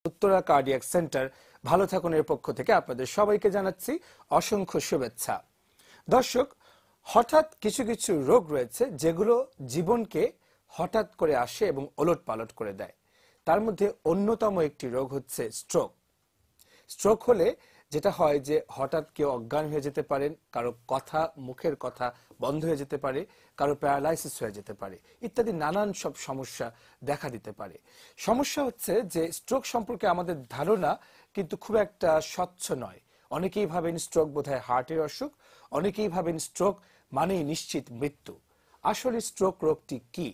Uttara cardiac centre ভালো থাকুনের পক্ষ থেকে আপনাদের সবাইকে জানাচ্ছি অসংখ্য শুভেচ্ছা। দর্শক, হঠাৎ কিছু কিছু রোগ রয়েছে যেগুলো জীবনকে হঠাৎ করে আসে এবং ওলটপালট করে দেয়। তার মধ্যে অন্যতম একটি রোগ হচ্ছে স্ট্রোক। স্ট্রোক হলে যেটা হয় যে হঠাৎ কেউ অজ্ঞান হয়ে যেতে পারেন, কারো কথা মুখের কথা বন্ধ হয়ে যেতে পারে, কারো প্যারালাইসিস হয়ে যেতে পারে, ইত্যাদি নানান সব সমস্যা দেখা দিতে পারে। সমস্যা হচ্ছে যে স্ট্রোক সম্পর্কে আমাদের ধারণা কিন্তু খুব একটা স্বচ্ছ নয়। অনেকেই ভাবেন স্ট্রোক বোধহয় হার্টের অসুখ, অনেকেই ভাবেন স্ট্রোক মানেই নিশ্চিত মৃত্যু। আসলে স্ট্রোক রোগটি কি,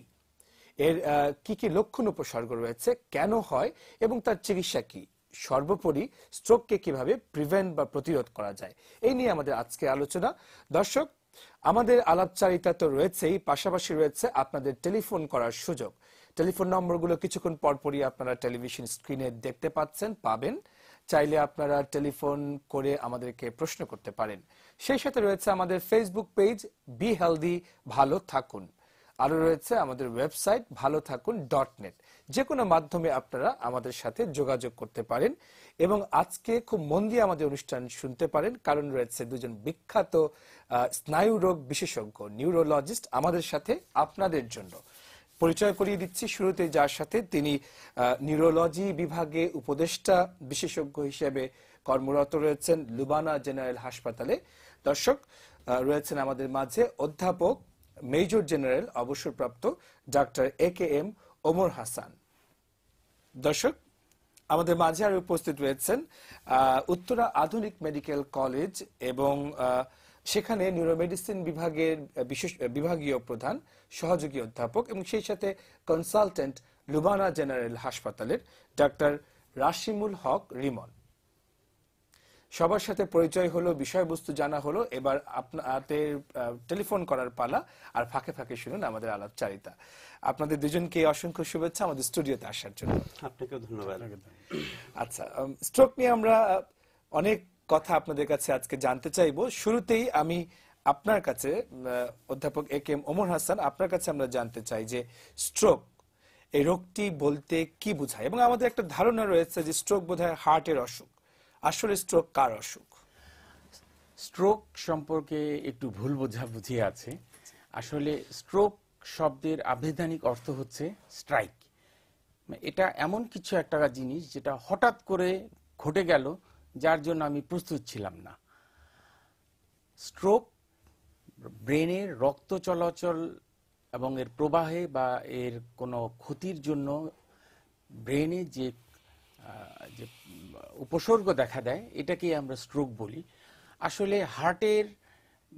এর কি কি লক্ষণ উপসর্গ রয়েছে, কেন হয় এবং তার চিকিৎসা কি, সর্বোপরি স্ট্রোককে কিভাবে প্রিভেন্ট বা প্রতিরোধ করা যায়, এই নিয়ে আমাদের আজকে আলোচনা। দর্শক, আমাদের আলাপচারিতা তো রয়েছেই, পাশাপাশি রয়েছে আপনাদের টেলিফোন করার সুযোগ। টেলিফোন নম্বরগুলো কিছুক্ষণ পরপরই আপনারা টেলিভিশন স্ক্রিনে দেখতে পাবেন। চাইলে আপনারা টেলিফোন করে আমাদেরকে প্রশ্ন করতে পারেন। সেই সাথে রয়েছে আমাদের ফেসবুক পেজ বি হেলদি ভালো থাকুন, আরো রয়েছে আমাদের ওয়েবসাইট ভালো থাকুন .net। যে কোনো মাধ্যমে আপনারা আমাদের সাথে যোগাযোগ করতে পারেন এবং আজকে খুব মন দিয়ে আমাদের অনুষ্ঠান শুনতে পারেন, কারণ রয়েছে দুজন বিখ্যাত স্নায়ু রোগ বিশেষজ্ঞ নিউরোলজিস্ট আমাদের সাথে আপনাদের জন্য। পরিচয় করিয়ে দিচ্ছি শুরুতে যার সাথে, তিনি নিউরোলজি বিভাগে উপদেষ্টা বিশেষজ্ঞ হিসেবে কর্মরত রয়েছেন লুবানা জেনারেল হাসপাতালে। দর্শক, রয়েছেন আমাদের মাঝে অধ্যাপক মেজর জেনারেল অবসরপ্রাপ্ত ডাক্তার AKM ওমর হাসান। দর্শক, আমাদের মাঝে আরো উপস্থিত রয়েছেন উত্তরা আধুনিক মেডিকেল কলেজ এবং সেখানে নিউরোমেডিসিন বিভাগের বিভাগীয় প্রধান সহযোগী অধ্যাপক এবং সেই সাথে কনসালটেন্ট লুবানা জেনারেল হাসপাতালের ডাক্তার রাশিমুল হক রিমন। সবার সাথে পরিচয় হলো, বিষয়বস্তু জানা হলো, এবার আপনাদের টেলিফোন করার পালা, আর ফাঁকে ফাঁকে শুনুন আমাদের আলাপচারিতা। আপনাদের দুজনকে অসংখ্য শুভেচ্ছা আমাদের স্টুডিওতে আসার জন্য। আপনাকেও ধন্যবাদ। আচ্ছা, স্ট্রোক নিয়ে আমরা অনেক কথা আপনাদের কাছে আজকে জানতে চাইবো। শুরুতেই আমি আপনার কাছে অধ্যাপক AKM ওমর হাসান, আপনার কাছে আমরা জানতে চাই যে স্ট্রোক এই রোগটি বলতে কি বোঝায়, এবং আমাদের একটা ধারণা রয়েছে যে স্ট্রোক বোধহয় হার্টের অসুখ। আসলে স্ট্রোক কার অসুখ? স্ট্রোক সম্পর্কে একটু ভুল বোঝাবুঝি আছে। আসলে স্ট্রোক শব্দের আবিধানিক অর্থ হচ্ছে স্ট্রাইক। এটা এমন কিছু একটা জিনিস যেটা হঠাৎ করে ঘটে গেল, যার জন্য আমি প্রস্তুত ছিলাম না। স্ট্রোক ব্রেনের রক্ত চলাচল এবং এর প্রবাহে বা এর কোনো ক্ষতির জন্য ব্রেনে যে উপসর্গ দেখা দেয়, এটাকেই আমরা স্ট্রোক বলি। আসলে হার্টের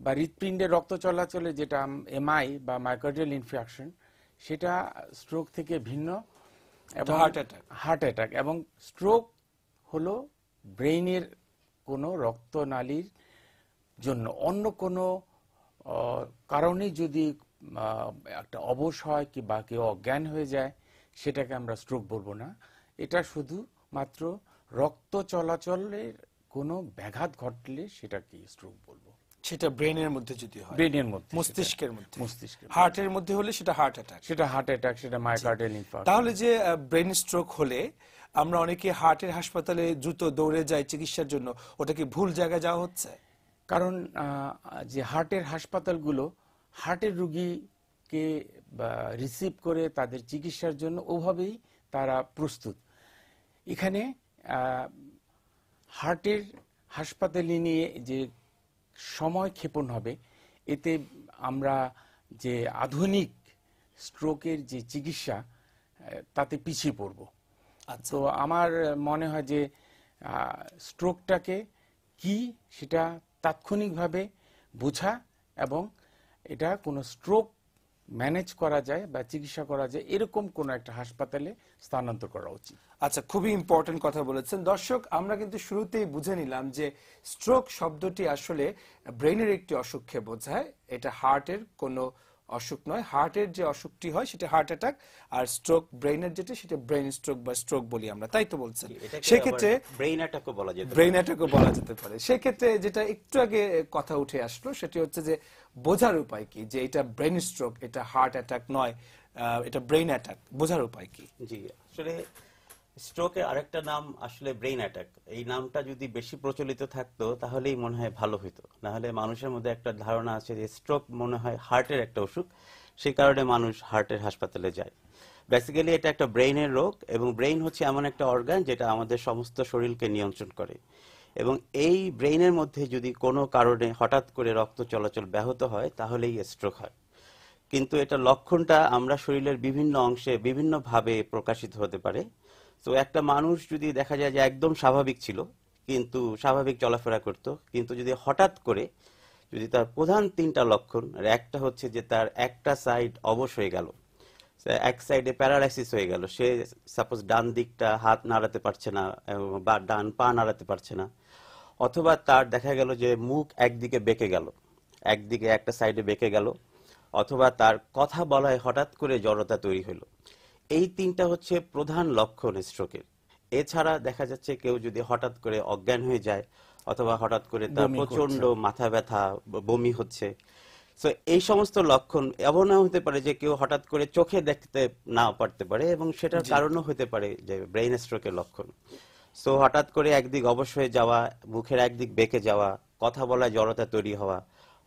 বা হৃৎপিণ্ডের রক্ত চলাচলে যেটা MI বা মায়োকার্ডিয়াল ইনফার্কশন, সেটা স্ট্রোক থেকে ভিন্ন এবং হার্ট অ্যাটাক। এবং স্ট্রোক হলো ব্রেইনের কোনো রক্তনালীর জন্য অন্য কোনো কারণে যদি একটা অবশ হয় বা কেউ অজ্ঞান হয়ে যায়, সেটাকে আমরা স্ট্রোক বলবো না। এটা শুধু মাত্র রক্ত চলাচলের কোনো ব্যাঘাত ঘটলে সেটাকে স্ট্রোক বলবো। সেটা ব্রেনের মধ্যে যদি হয়, ব্রেনের মধ্যে, মস্তিষ্কের মধ্যে, হার্টের মধ্যে হলে সেটা হার্ট অ্যাটাক, সেটা মায়োকার্ডিয়াল ইনফার্কশন। তাহলে যে ব্রেন স্ট্রোক হলে আমরা অনেকে হার্টের হাসপাতালে দ্রুত দৌড়ে যাই চিকিৎসার জন্য, ওটা কি ভুল জায়গায় যাওয়া হচ্ছে? কারণ যে হার্টের হাসপাতালগুলো হার্টের রোগীকে রিসিভ করে তাদের চিকিৎসার জন্য ওভাবেই তারা প্রস্তুত। এখানে হার্টের হাসপাতালে নিয়ে যে সময় ক্ষেপণ হবে, এতে আমরা যে আধুনিক স্ট্রোকের যে চিকিৎসা, তাতে পিছিয়ে পড়ব। তো আমার মনে হয় যে স্ট্রোকটাকে কি সেটা তাৎক্ষণিকভাবে বোঝা এবং এটা কোনো স্ট্রোক ম্যানেজ করা যায় বা চিকিৎসা করা যায় এরকম কোন একটা হাসপাতালে স্থানান্তর করা উচিত। আচ্ছা, খুবই ইম্পর্টেন্ট কথা বলেছেন। দর্শক, আমরা কিন্তু শুরুতেই বুঝে নিলাম যে স্ট্রোক শব্দটি আসলে ব্রেনের একটি অসুখকে বোঝায়। এটা হার্টের কোনো অসুখ নয়। হার্টের যে অসুখটি হয় সেটা হার্ট অ্যাটাক, আর স্ট্রোক ব্রেনের যেটা সেটা ব্রেন স্ট্রোক বা স্ট্রোক বলি আমরা, তাই তো বলছেন? সেক্ষেত্রে ব্রেন অ্যাটাকও বলা যেতে পারে। সেক্ষেত্রে যেটা একটু আগে কথা উঠে আসলো সেটি হচ্ছে যে বোঝার উপায় কি, যে এটা ব্রেন স্ট্রোক, এটা হার্ট অ্যাটাক নয়, এটা ব্রেন অ্যাটাক, বোঝার উপায় কি? জি, আসলে স্ট্রোকের আরেকটা নাম আসলে ব্রেইন অ্যাটাক। এই নামটা যদি বেশি প্রচলিত থাকতো তাহলেই মনে হয় ভালো হতো। না হলে মানুষের মধ্যে একটা ধারণা আছে যে স্ট্রোক মনে হয় হার্টের একটা অসুখ, সেই কারণে মানুষ হার্টের হাসপাতালে যায়। বেসিক্যালি এটা একটা ব্রেইনের রোগ, এবং ব্রেইন হচ্ছে এমন একটা অর্গান যেটা আমাদের সমস্ত শরীরকে নিয়ন্ত্রণ করে। এবং এই ব্রেইনের মধ্যে যদি কোনো কারণে হঠাৎ করে রক্ত চলাচল ব্যাহত হয় তাহলেই স্ট্রোক হয়। কিন্তু এটা লক্ষণটা আমরা শরীরের বিভিন্ন অংশে বিভিন্নভাবে প্রকাশিত হতে পারে। তো একটা মানুষ যদি দেখা যায় যে একদম স্বাভাবিক ছিল, কিন্তু স্বাভাবিক চলাফেরা করত, কিন্তু যদি হঠাৎ করে যদি তার প্রধান 3টা লক্ষণ, আর একটা হচ্ছে যে তার একটা সাইড অবশ হয়ে গেল, এক সাইডে প্যারালাইসিস হয়ে গেল, সে সাপোজ ডান দিকটা হাত নাড়াতে পারছে না বা ডান পা নাড়াতে পারছে না, অথবা তার দেখা গেল যে মুখ একদিকে বেঁকে গেল, একদিকে একটা সাইডে বেঁকে গেল, অথবা তার কথা বলায় হঠাৎ করে জড়তা তৈরি হলো। এই 3টা হচ্ছে প্রধান লক্ষণ স্ট্রোকের। এছাড়া দেখা যাচ্ছে কেউ যদি হঠাৎ করে অজ্ঞান হয়ে যায়, অথবা হঠাৎ করে তার বমি প্রচন্ড করছে। মাথা ব্যথা, বমি হচ্ছে। তো এই সমস্ত লক্ষণ এমনও হতে পারে যে কেউ হঠাৎ করে চোখে দেখতে না পারতে পারে, এবং সেটার কারণও হতে পারে যে ব্রেইন স্ট্রোকের লক্ষণ। সো হঠাৎ করে একদিক অবশ হয়ে যাওয়া, মুখের একদিক বেঁকে যাওয়া, কথা বলায় জড়তা তৈরি হওয়া,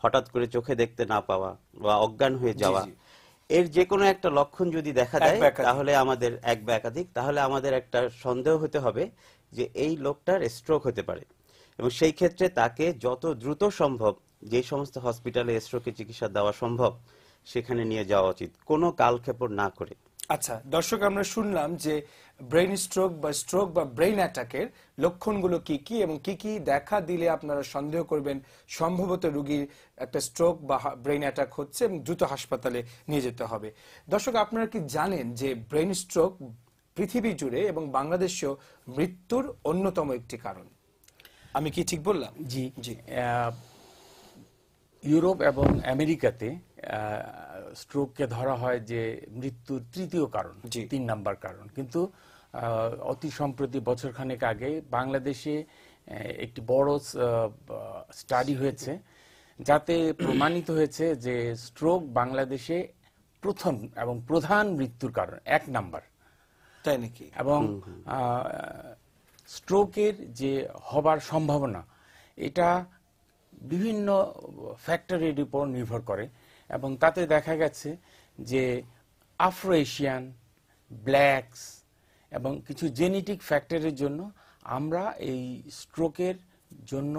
হঠাৎ করে চোখে দেখতে না পাওয়া, বা অজ্ঞান হয়ে যাওয়া, জি। এর যে কোনো একটা লক্ষণ যদি দেখা এক দেয় বা একাধিক। তাহলে আমাদের এক বা একাধিক, তাহলে আমাদের একটা সন্দেহ হতে হবে যে এই লোকটার স্ট্রোক হতে পারে। এবং সেই ক্ষেত্রে তাকে যত দ্রুত সম্ভব যে সমস্ত হসপিটালে স্ট্রোকের চিকিৎসা দেওয়া সম্ভব সেখানে নিয়ে যাওয়া উচিত, কোনো কালক্ষেপণ না করে। আচ্ছা দর্শক, আমরা শুনলাম যে ব্রেইন স্ট্রোক বা ব্রেইন অ্যাটাকের লক্ষণগুলো কি কি এবং কি কি দেখা দিলে আপনারা সন্দেহ করবেন সম্ভবত রোগীর একটা স্ট্রোক বা ব্রেইন অ্যাটাক হচ্ছে এবং দ্রুত হাসপাতালে নিয়ে যেতে হবে। দর্শক, আপনারা কি জানেন যে ব্রেইন স্ট্রোক পৃথিবী জুড়ে এবং বাংলাদেশেও মৃত্যুর অন্যতম একটি কারণ? আমি কি ঠিক বললাম? জি জি। ইউরোপ এবং আমেরিকাতে স্ট্রোককে ধরা হয় যে মৃত্যুর তৃতীয় কারণ, জি। 3 নাম্বার কারণ। কিন্তু অতি সম্প্রতি বছরখানেক আগে বাংলাদেশে একটি বড় স্টাডি হয়েছে, যাতে প্রমাণিত হয়েছে যে স্ট্রোক বাংলাদেশে প্রথম এবং প্রধান মৃত্যুর কারণ, 1 নাম্বার। তাই নাকি? এবং স্ট্রোকের যে হবার সম্ভাবনা, এটা বিভিন্ন ফ্যাক্টরের উপর নির্ভর করে, এবং তাতে দেখা গেছে যে আফ্রো এশিয়ান, ব্ল্যাকস এবং কিছু জেনেটিক ফ্যাক্টরের জন্য আমরা এই স্ট্রোকের জন্য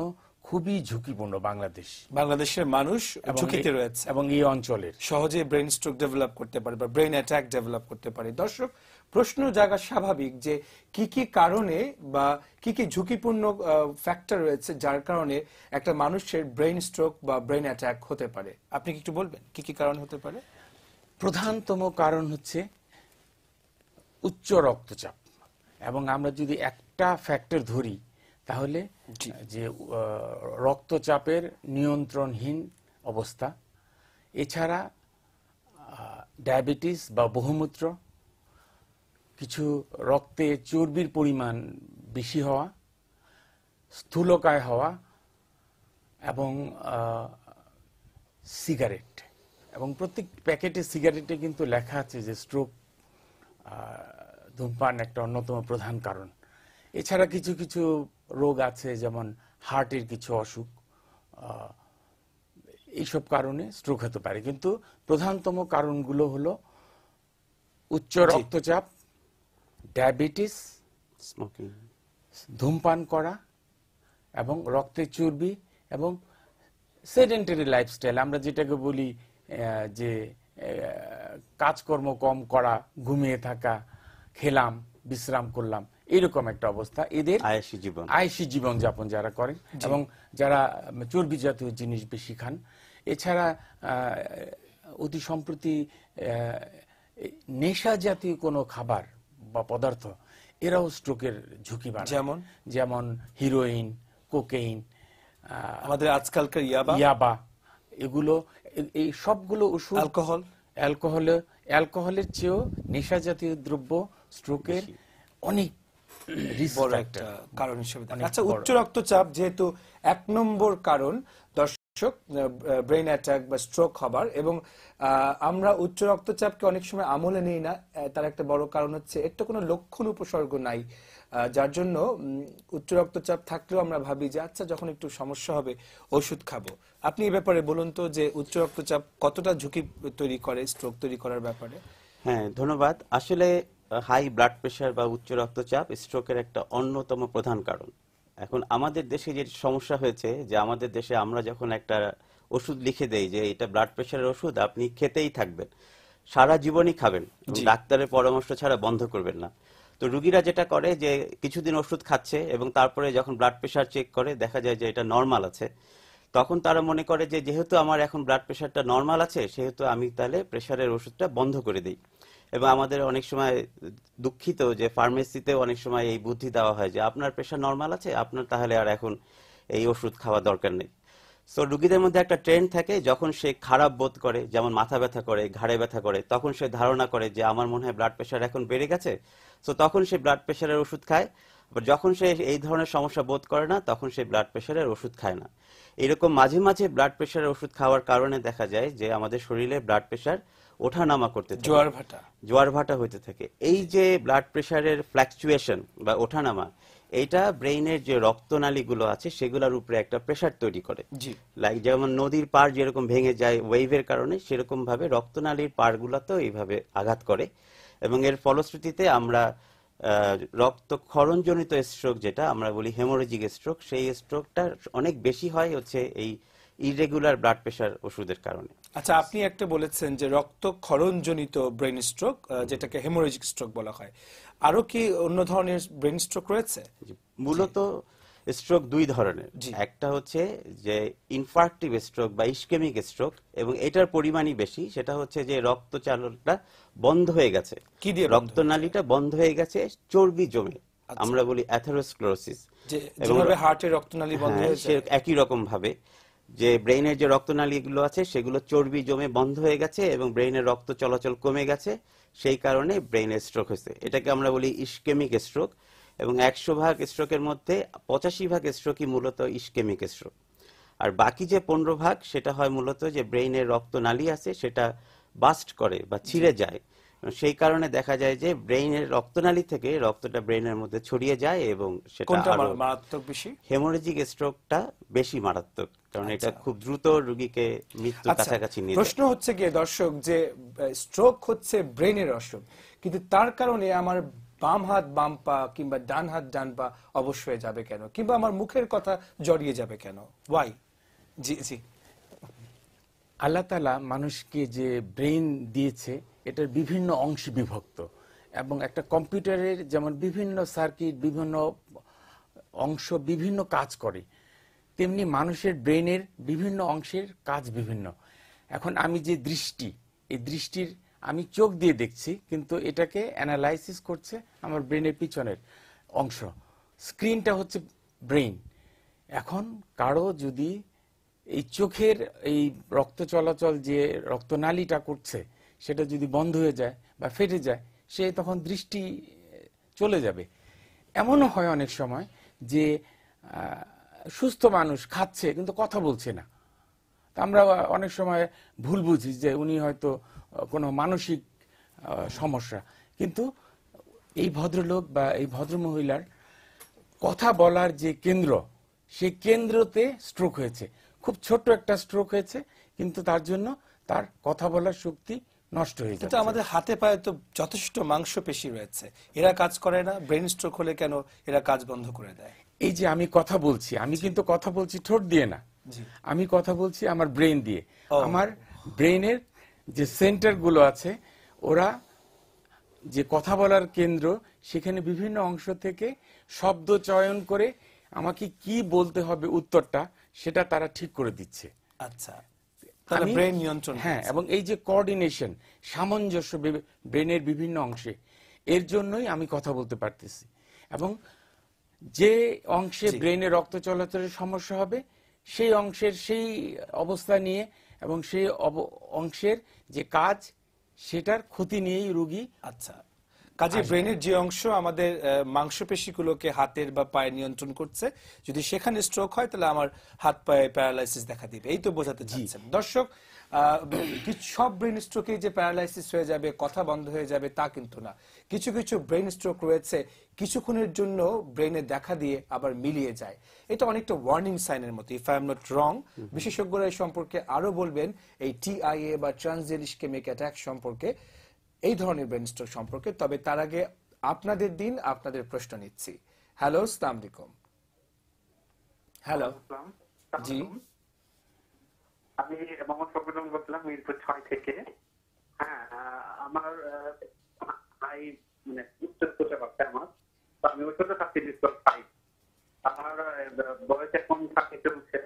খুবই ঝুঁকিপূর্ণ বাংলাদেশের মানুষ ঝুঁকিতে রয়েছে এবং এই অঞ্চলের। সহজে ব্রেন স্ট্রোক ডেভেলপ করতে পারে বা ব্রেন অ্যাটাক ডেভেলপ করতে পারে। দর্শক, প্রশ্ন জাগা স্বাভাবিক যে কি কি কারণে বা কি কি ঝুঁকিপূর্ণ ফ্যাক্টর রয়েছে যার কারণে একটা মানুষের ব্রেন স্ট্রোক বা ব্রেন অ্যাটাক হতে পারে। আপনি কি একটু বলবেন কি কি কারণ হতে পারে? প্রধানতম কারণ হচ্ছে উচ্চ রক্তচাপ, এবং আমরা যদি একটা ফ্যাক্টর ধরি তাহলে যে রক্তচাপের নিয়ন্ত্রণহীন অবস্থা, এছাড়া ডায়াবেটিস বা বহুমূত্র, কিছু রক্তে চর্বির পরিমাণ বেশি হওয়া, স্থূলকায় হওয়া, এবং সিগারেট। এবং প্রত্যেক প্যাকেটে সিগারেটে কিন্তু লেখা আছে যে স্ট্রোক, ধূমপান একটা অন্যতম প্রধান কারণ। এছাড়া কিছু কিছু রোগ আছে, যেমন হার্টের কিছু অসুখ, এইসব কারণে স্ট্রোক হতে পারে। কিন্তু প্রধানতম কারণগুলো হলো উচ্চ রক্তচাপ, ডায়াবেটিস, স্মোকিং, ধূমপান করা, এবং রক্তের চর্বি, এবং সেডেন্টারি লাইফস্টাইল, আমরা যেটাকে বলি যে কাজকর্ম কম করা, ঘুমিয়ে থাকা, খেলাম বিশ্রাম করলাম, এরকম একটা অবস্থা। এদের আয়সী জীবন যাপন যারা করেন এবং যারা চর্বি জাতীয় জিনিস বেশি খান। এছাড়া অতি সম্প্রতি নেশা জাতীয় কোনো খাবার বা পদার্থ, এরাও স্ট্রোকের ঝুঁকি বাড়ায়। যেমন হিরোইন, কোকেইন, আমাদের আজকালকার ইয়াবা, এগুলো, এই সবগুলো ওষুধ, অ্যালকোহলের চেয়েও নেশা জাতীয় দ্রব্য স্ট্রোকের অনেক বড় একটা কারণ হিসেবে। আচ্ছা, উচ্চ রক্তচাপ যেহেতু 1 নম্বর কারণ, দর্শক, ব্রেন অ্যাটাক বা স্ট্রোক হবার, এবং আমরা উচ্চ রক্তচাপকে অনেক সময় আমলে নিই না। তার একটা বড় কারণ হচ্ছে এর তো কোনো লক্ষণ উপসর্গ নাই, যার জন্য উচ্চ রক্তচাপ থাকলেও আমরা ভাবি যে আচ্ছা যখন একটু সমস্যা হবে ওষুধ খাবো। আপনি এই ব্যাপারে বলুন তো যে উচ্চ রক্তচাপ কতটা ঝুঁকি তৈরি করে স্ট্রোক তৈরি করার ব্যাপারে? হ্যাঁ, ধন্যবাদ। আসলে হাই ব্লাড প্রেশার বা উচ্চ রক্তচাপ স্ট্রোকের একটা অন্যতম প্রধান কারণ। এখন আমাদের দেশে যে সমস্যা হয়েছে যে আমাদের দেশে আমরা যখন একটা ওষুধ লিখে দেই যে এটা ব্লাড প্রেশারের ওষুধ, আপনি খেতেই থাকবেন, সারা জীবনই খাবেন, এবং ডাক্তারের পরামর্শ ছাড়া বন্ধ করবেন না। তো রুগীরা যেটা করে যে কিছুদিন ওষুধ খাচ্ছে এবং তারপরে যখন ব্লাড প্রেশার চেক করে দেখা যায় যে এটা নর্মাল আছে, তখন তারা মনে করে যে যেহেতু আমার এখন ব্লাড প্রেশারটা নর্মাল আছে সেহেতু আমি তাহলে প্রেশারের ওষুধটা বন্ধ করে দিই। এবং আমাদের অনেক সময় দুঃখিত যে ফার্মেসিতে অনেক সময় এই বুদ্ধি দেওয়া হয় যে আপনার প্রেশার নর্মাল আছে, আপনার তাহলে আর এখন এই ওষুধ খাওয়া দরকার নেই। সো রুগীদের মধ্যে একটা ট্রেন্ড থাকে, যখন সে খারাপ বোধ করে, যেমন মাথা ব্যথা করে, ঘাড়ে ব্যথা করে, তখন সে ধারণা করে যে আমার মনে হয় ব্লাড প্রেশার এখন বেড়ে গেছে, সো তখন সে ব্লাড প্রেশারের ওষুধ খায়। আবার যখন সে এই ধরনের সমস্যা বোধ করে না তখন সে ব্লাড প্রেশারের ওষুধ খায় না। এরকম মাঝে মাঝে ব্লাড প্রেশারের ওষুধ খাওয়ার কারণে দেখা যায় যে আমাদের শরীরে ব্লাড প্রেশার ওঠানামা করতে থাকে, জোয়ার ভাটা হইতে থাকে। এই যে ব্লাড প্রেশারের ফ্ল্যাকচুয়েশন বা ওঠানামা, এইটা ব্রেইনের যে রক্তনালীগুলো আছে সেগুলোর উপরে একটা প্রেশার তৈরি করে। লাইক যেমন নদীর পাড় যেরকম ভেঙে যায় ওয়েভের কারণে, সেরকম ভাবে রক্তনালীর পাড়গুলোতেও এইভাবে আঘাত করে, এবং এর ফলশ্রুতিতে আমরা রক্তক্ষরণজনিত স্ট্রোক, যেটা আমরা বলি হেমোরেজিক স্ট্রোক, সেই স্ট্রোকটা অনেক বেশি হয় হচ্ছে এই ইরেগুলার ব্লাড প্রেশার ওষুধের কারণে। আচ্ছা, আপনি একটা বলেছেন যে রক্তক্ষরণজনিত ব্রেন স্ট্রোক, যেটাকে হেমোরেজিক স্ট্রোক বলা হয়। আরো কি অন্য ধরনের ব্রেন স্ট্রোক রয়েছে? মূলত স্ট্রোক দুই ধরনের, একটা হচ্ছে যে ইনফার্কটিভ স্ট্রোক বা ইসকেমিক স্ট্রোক, এবং এটার পরিমাণই বেশি। সেটা হচ্ছে যে রক্তচালনটা বন্ধ হয়ে গেছে, রক্তনালীটা বন্ধ হয়ে গেছে চর্বি জমে, আমরা বলি অ্যাথেরোস্ক্লেরোসিস। যেভাবে হার্টের রক্তনালী বন্ধ হয়ে যায়, একই রকম ভাবে যে ব্রেইনের যে রক্তনালীগুলো আছে সেগুলো চর্বি জমে বন্ধ হয়ে গেছে এবং ব্রেইনের রক্ত চলাচল কমে গেছে, সেই কারণে ব্রেইনের স্ট্রোক হয়েছে। এটাকে আমরা বলি ইসকেমিক স্ট্রোক, এবং 100 ভাগ স্ট্রোকের মধ্যে 85 ভাগ স্ট্রোকই মূলত ইসকেমিক স্ট্রোক। আর বাকি যে 15 ভাগ সেটা হয় মূলত যে ব্রেইনের রক্তনালী আছে সেটা বাস্ট করে বা ছিঁড়ে যায়, সেই কারণে দেখা যায় যে ব্রেইনের রক্তনালী থেকে রক্তটা ব্রেইনের মধ্যে ছড়িয়ে যায়, এবং সেটা মারাত্মক বেশি। হেমোরেজিক স্ট্রোকটা বেশি মারাত্মক, কারণ এটা খুব দ্রুত রোগীকে মৃত্যুর কাছাকাছি নিয়ে যায়। প্রশ্ন হচ্ছে গিয়ে দর্শক যে স্ট্রোক হচ্ছে ব্রেনের অসুখ, কিন্তু তার কারণে আমার বাম হাত বাম পা কিংবা ডান হাত ডান পা অবশ্য হয়ে যাবে কেন, কিংবা আমার মুখের কথা জড়িয়ে যাবে কেন? ওয়াই? জি জি, আল্লাহ তাআলা মানুষকে যে ব্রেন দিয়েছে এটার বিভিন্ন অংশে বিভক্ত, এবং একটা কম্পিউটারের যেমন বিভিন্ন সার্কিট, বিভিন্ন অংশ বিভিন্ন কাজ করে, তেমনি মানুষের ব্রেনের বিভিন্ন অংশের কাজ বিভিন্ন। এখন আমি যে দৃষ্টি, এই দৃষ্টির আমি চোখ দিয়ে দেখছি, কিন্তু এটাকে অ্যানালাইসিস করছে আমার ব্রেনের পিছনের অংশ, স্ক্রিনটা হচ্ছে ব্রেন। এখন কারো যদি এই চোখের এই রক্ত চলাচল যে রক্তনালীটা করছে সেটা যদি বন্ধ হয়ে যায় বা ফেটে যায়, সে তখন দৃষ্টি চলে যাবে। এমনও হয় অনেক সময় যে সুস্থ মানুষ খাচ্ছে কিন্তু কথা বলছে না, আমরা অনেক সময় ভুল বুঝি যে উনি হয়তো কোনো মানসিক সমস্যা, কিন্তু এই ভদ্রলোক বা এই ভদ্রমহিলার কথা বলার যে কেন্দ্র, সেই কেন্দ্রতে স্ট্রোক হয়েছে, খুব ছোট্ট একটা স্ট্রোক হয়েছে, কিন্তু তার জন্য তার কথা বলার শক্তি নষ্ট হয়ে যাচ্ছে। কিন্তু আমাদের হাতে পায়ে তো যথেষ্ট মাংসপেশি রয়েছে, এরা কাজ করে না? ব্রেন স্ট্রোক হলে কেন এরা কাজ বন্ধ করে দেয়? এই যে আমি কথা বলছি, আমি কিন্তু কথা বলছি ঠোঁট দিয়ে না, আমি কথা বলছি আমার ব্রেন দিয়ে। আমার ব্রেনের যে সেন্টার গুলো আছে, ওরা যে কথা বলার কেন্দ্র, সেখানে বিভিন্ন অংশ থেকে শব্দ চয়ন করে আমাকে কি বলতে হবে উত্তরটা, সেটা তারা ঠিক করে দিচ্ছে। আচ্ছা, তাহলে ব্রেন নিয়ন্ত্রণ। হ্যাঁ, এবং এই যে কোঅর্ডিনেশন, সামঞ্জস্য ব্রেনের বিভিন্ন অংশে, এর জন্যই আমি কথা বলতে পারতেছি। এবং যে অংশে ব্রেনের রক্ত চলাচলের সমস্যা হবে, সেই অংশের সেই অবস্থা নিয়ে এবং সেই অংশের যে কাজ, সেটার ক্ষতি নিয়েই রোগী। আচ্ছা, কাজে ব্রেনের যে অংশ আমাদের মাংসপেশিগুলোকে হাতের বা পায়ে নিয়ন্ত্রণ করছে, যদি সেখানে স্ট্রোক হয় তাহলে আমার হাত পায়ে প্যারালাইসিস দেখা দিবে, এই তো বোঝাতে চাচ্ছেন। দর্শক, সব ব্রেন স্ট্রোকেই যে প্যারালাইসিস হয়ে যাবে, কথা বন্ধ হয়ে যাবে তা কিন্তু না। কিছু কিছু ব্রেন স্ট্রোক রয়েছে কিছুক্ষণের জন্য ব্রেনে দেখা দিয়ে আবার মিলিয়ে যায়। এটা অনেকটা ওয়ার্নিং সাইনের মতো, if I am not wrong. বিশেষজ্ঞরা এই সম্পর্কে আরো বলবেন, এই TIA বা ট্রান্সিয়েন্ট ইসকেমিক অ্যাটাক সম্পর্কে, এই ধরনের ব্রেন স্ট্রোক সম্পর্কে। তবে তার আগে আপনাদের দিন, আপনাদের প্রশ্ন নিচ্ছি। হ্যালো, আসসালামু আলাইকুম। হ্যালো, জি, আমি মোহাম্মদ ফখরুল বলছিলাম মিরপুর 6 থেকে। হ্যাঁ, আমার ভাই মানে উচ্চ রক্তচাপ আমার, তো আমি ওই ছোট থাকতে ডিসকাস পাই। আমার বয়স এখন 30 চলছে।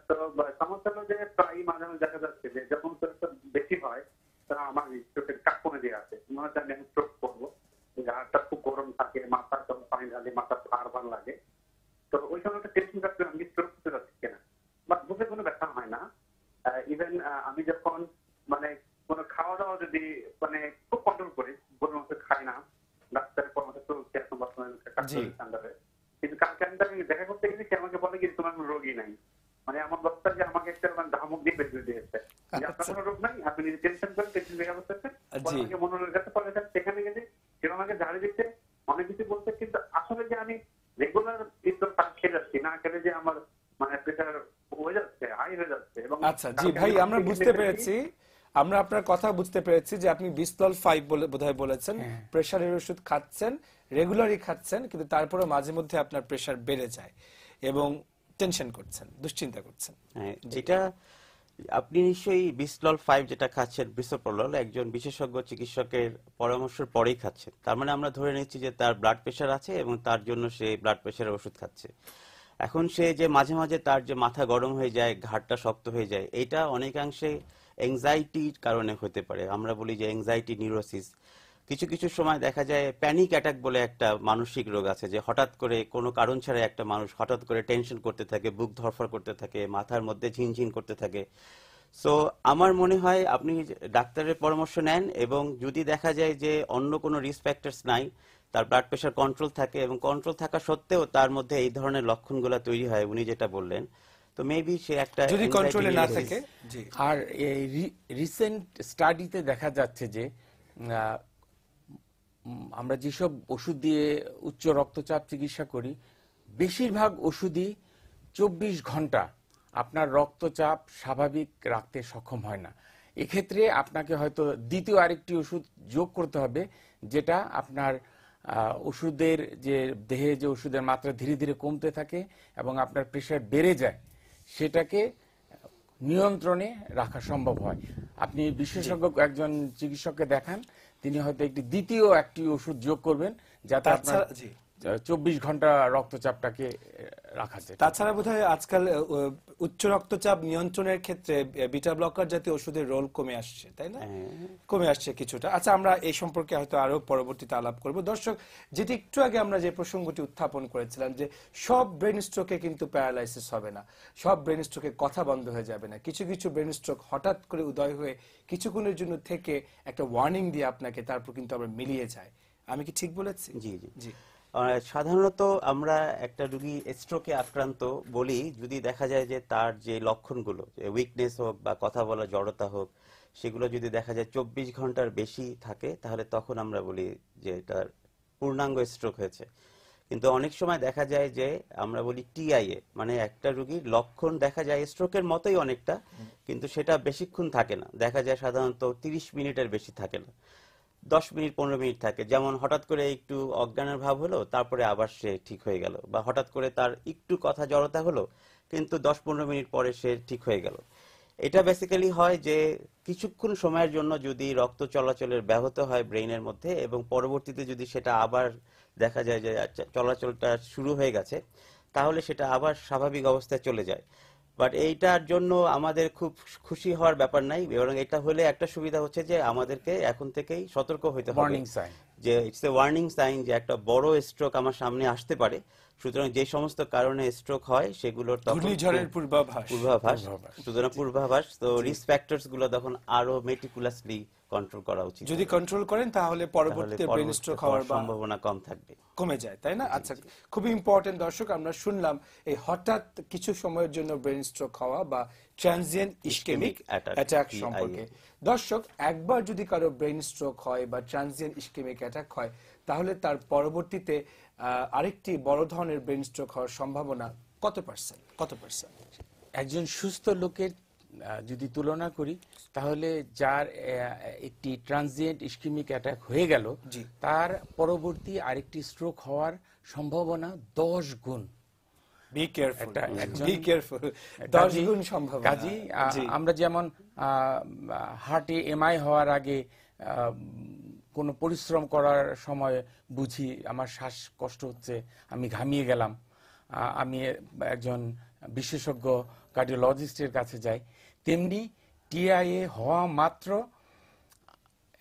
তো সমস্যা হলো যে প্রায় মাঝে মাঝে দেখা যাচ্ছে যে যখন শরীরটা বেশি হয় তখন আমার চোখের কাপ কমে দিয়ে আছে, মনে হচ্ছে আমি স্ট্রোক করবো। হাড়টা খুব গরম থাকে, মাথা যখন পানি ঢালে মাথা ভার লাগে। তো ওই সময়টা টেনশন কাটতে আমি স্ট্রোক করতে যাচ্ছি কিনা, বা বুকে কোনো ব্যথা হয় না। ইভেন আমি যখন মানে কোনো খাওয়া দাওয়া যদি মানে খুব কন্ট্রোল করি, গরুর মাংস খাই না, ডাক্তারের পরামর্শ চলছে এখন বর্তমানে, কিন্তু কালকে আমি দেখা করতে গেছি, সে আমাকে বলে কি তোমার কোনো রোগী নাই। মানে এমন অবস্থা যে আমাকে একটা ধমক দিয়ে বের করে দিয়েছে, আপনার কোনো রোগ নাই, আপনি নিজে টেনশন করেন, টেনশন লেগে বসতেছেন। মনোরোগের কাছে পরে সেখানে গেছে, কেউ আমাকে ঝাড়ি দিচ্ছে, অনেক কিছু বলছে, কিন্তু আসলে যে আমি রেগুলার খেয়ে যাচ্ছি না, খেলে যে আমার মানে প্রেশার হয়ে যাচ্ছে, হাই হয়ে যাচ্ছে। এবং আচ্ছা, জি ভাই, আমরা বুঝতে পেরেছি, আমরা আপনার কথা বুঝতে পেরেছি যে আপনি বিসলল 5 বলে বোধহয় বলেছেন, প্রেশারের ওষুধ খাচ্ছেন, রেগুলারই খাচ্ছেন, কিন্তু তারপরে মাঝে মধ্যে আপনার প্রেশার বেড়ে যায় এবং টেনশন করছেন, দুশ্চিন্তা করছেন। হ্যাঁ, যেটা আপনি নিশ্চয়ই বিসলল 5 যেটা খাচ্ছেন, বিসোপ্রোলল, একজন বিশেষজ্ঞ চিকিৎসকের পরামর্শের পরেই খাচ্ছেন। তার মানে আমরা ধরে নিচ্ছি যে তার ব্লাড প্রেশার আছে এবং তার জন্য সে ব্লাড প্রেশারের ওষুধ খাচ্ছে। এখন সে যে মাঝে মাঝে তার যে মাথা গরম হয়ে যায়, ঘাড়টা শক্ত হয়ে যায়, এটা অনেকাংশে এংজাইটির কারণে হতে পারে। আমরা বলি যে এংজাইটি নিউরোসিস। কিছু কিছু সময় দেখা যায় প্যানিক অ্যাটাক বলে একটা মানসিক রোগ আছে, যে হঠাৎ করে কোনো কারণ ছাড়া একটা মানুষ হঠাৎ করে টেনশন করতে থাকে, বুক ধরফর করতে থাকে, মাথার মধ্যে ঝিনঝিন করতে থাকে। সো আমার মনে হয় আপনি ডাক্তারের পরামর্শ নেন, এবং যদি দেখা যায় যে অন্য কোনো রিস্ক ফ্যাক্টরস নাই, তার ব্লাড প্রেশার কন্ট্রোল থাকে, এবং কন্ট্রোল থাকা সত্ত্বেও তার মধ্যে এই ধরনের লক্ষণগুলো তৈরি হয়, উনি যেটা বললেন, তো মেবি সে একটা যদি কন্ট্রোলে না থাকে। জি, আর এই রিসেন্ট স্টাডিতে দেখা যাচ্ছে যে আমরা যেসব ওষুধ দিয়ে উচ্চ রক্তচাপ চিকিৎসা করি, বেশিরভাগ ওষুধই 24 ঘন্টা আপনার রক্তচাপ স্বাভাবিক রাখতে সক্ষম হয় না। এক্ষেত্রে আপনাকে হয়তো দ্বিতীয় আরেকটি ওষুধ যোগ করতে হবে, যেটা আপনার ওষুধের যে দেহে যে ওষুধের মাত্রা ধীরে ধীরে কমতে থাকে এবং আপনার প্রেশার বেড়ে যায়, সেটাকে নিয়ন্ত্রণে রাখা সম্ভব হয়। আপনি বিশেষজ্ঞ একজন চিকিৎসককে দেখান, তিনি হয়তো দ্বিতীয় একটি ওষুধ যোগ করবেন, যাতে আপনার 24 ঘন্টা রক্তচাপটাকে রাখা যায়। তাছাড়া বোধহয় আজকাল উচ্চ রক্তচাপ নিয়ন্ত্রণের ক্ষেত্রে বিটা ব্লকার জাতীয় ওষুধের রোল কমে আসছে, তাই না? কমে আসছে কিছুটা। আচ্ছা, আমরা এই সম্পর্কে হয়তো আরো পরবর্তীতে আলাপ করব। দর্শক, যেটি একটু আগে আমরা যে প্রসঙ্গটি উত্থাপন করেছিলাম, যে সব ব্রেন স্ট্রোকে কিন্তু প্যারালাইসিস হবে না, সব ব্রেন স্ট্রোকে কথা বন্ধ হয়ে যাবে না। কিছু কিছু ব্রেন স্ট্রোক হঠাৎ করে উদয় হয়ে কিছুক্ষণের জন্য থেকে একটা ওয়ার্নিং দিয়ে আপনাকে তারপর কিন্তু আবার মিলিয়ে যায়। আমি কি ঠিক বলেছি? জি জি জি। সাধারণত আমরা একটা রোগী স্ট্রোকে আক্রান্ত বলি যদি দেখা যায় যে তার যে লক্ষণগুলো, উইকনেস হোক বা কথা বলা জড়তা হোক, সেগুলো যদি দেখা যায় 24 ঘন্টার বেশি থাকে, তাহলে তখন আমরা বলি যে তার পূর্ণাঙ্গ স্ট্রোক হয়েছে। কিন্তু অনেক সময় দেখা যায় যে আমরা বলি TIA, মানে একটা রোগীর লক্ষণ দেখা যায় স্ট্রোকের মতোই অনেকটা, কিন্তু সেটা বেশিক্ষণ থাকে না। দেখা যায় সাধারণত 30 মিনিটের বেশি থাকে না, 10 মিনিট 15 মিনিট থাকে। যেমন হঠাৎ করে একটু অজ্ঞানের ভাব হলো, তারপরে আবার সে ঠিক হয়ে গেল, বা হঠাৎ করে তার একটু কথা জড়তা হলো, কিন্তু 10-15 মিনিট পরে সে ঠিক হয়ে গেল। এটা বেসিক্যালি হয় যে কিছুক্ষণ সময়ের জন্য যদি রক্ত চলাচলের ব্যাহত হয় ব্রেইনের মধ্যে, এবং পরবর্তীতে যদি সেটা আবার দেখা যায় যে চলাচলটা শুরু হয়ে গেছে, তাহলে সেটা আবার স্বাভাবিক অবস্থায় চলে যায়। বাট এইটার জন্য আমাদের খুব খুশি হওয়ার ব্যাপার নাই, বরং এটা হলে একটা সুবিধা হচ্ছে যে আমাদেরকে এখন থেকেই সতর্ক হইতে হবে, যে ইটস এ ওয়ার্নিং সাইন যে একটা বড় স্ট্রোক আমার সামনে আসতে পারে। সুতরাং যে সমস্ত কারণে স্ট্রোক হয় সেগুলোর ঘূর্ণিঝড়ের পূর্বাভাস, সুতরাং পূর্বাভাস, তো রিস্ক ফ্যাক্টরস গুলো তখন আরো মেটিকুলাসলি কন্ট্রোল করা উচিত। যদি কন্ট্রোল করেন তাহলে তাহলে পরবর্তীতে ব্রেন স্ট্রোক হওয়ার বা সম্ভাবনা কম থাকবে, কমে যায়, তাই না? আচ্ছা, খুবই ইম্পর্টেন্ট দর্শক, আমরা শুনলাম এই হঠাৎ কিছু সময়ের জন্য ব্রেন স্ট্রোক হওয়া বা ট্রানজিয়েন্ট ইসকেমিক অ্যাটাক সম্পর্কে। দর্শক, একবার যদি কারো ব্রেন স্ট্রোক হয় বা ট্রানজিয়েন্ট ইসকেমিক অ্যাটাক হয়, তাহলে তার পরবর্তীতে আরেকটি বড় ধরনের ব্রেন স্ট্রোক হওয়ার সম্ভাবনা কত পার্সেন্ট? একজন সুস্থ লোকের যদি তুলনা করি, তাহলে যার একটি ট্রানজিয়েন্ট ইসকেমিক অ্যাটাক হয়ে গেল, জি। তার পরবর্তী আরেকটি স্ট্রোক হওয়ার সম্ভাবনা 10 গুণ। বি কেয়ারফুল, একজন- বি কেয়ারফুল, 10 গুণ সম্ভাবনা। কাজী জি। আমরা যেমন হার্টে এমআই হওয়ার আগে কোনো পরিশ্রম করার সময় বুঝি আমার শ্বাস কষ্ট হচ্ছে, আমি ঘামিয়ে গেলাম, আমি একজন বিশেষজ্ঞ কার্ডিওলজিস্টের কাছে যাই, তেমনি টিআইএ হওয়া মাত্র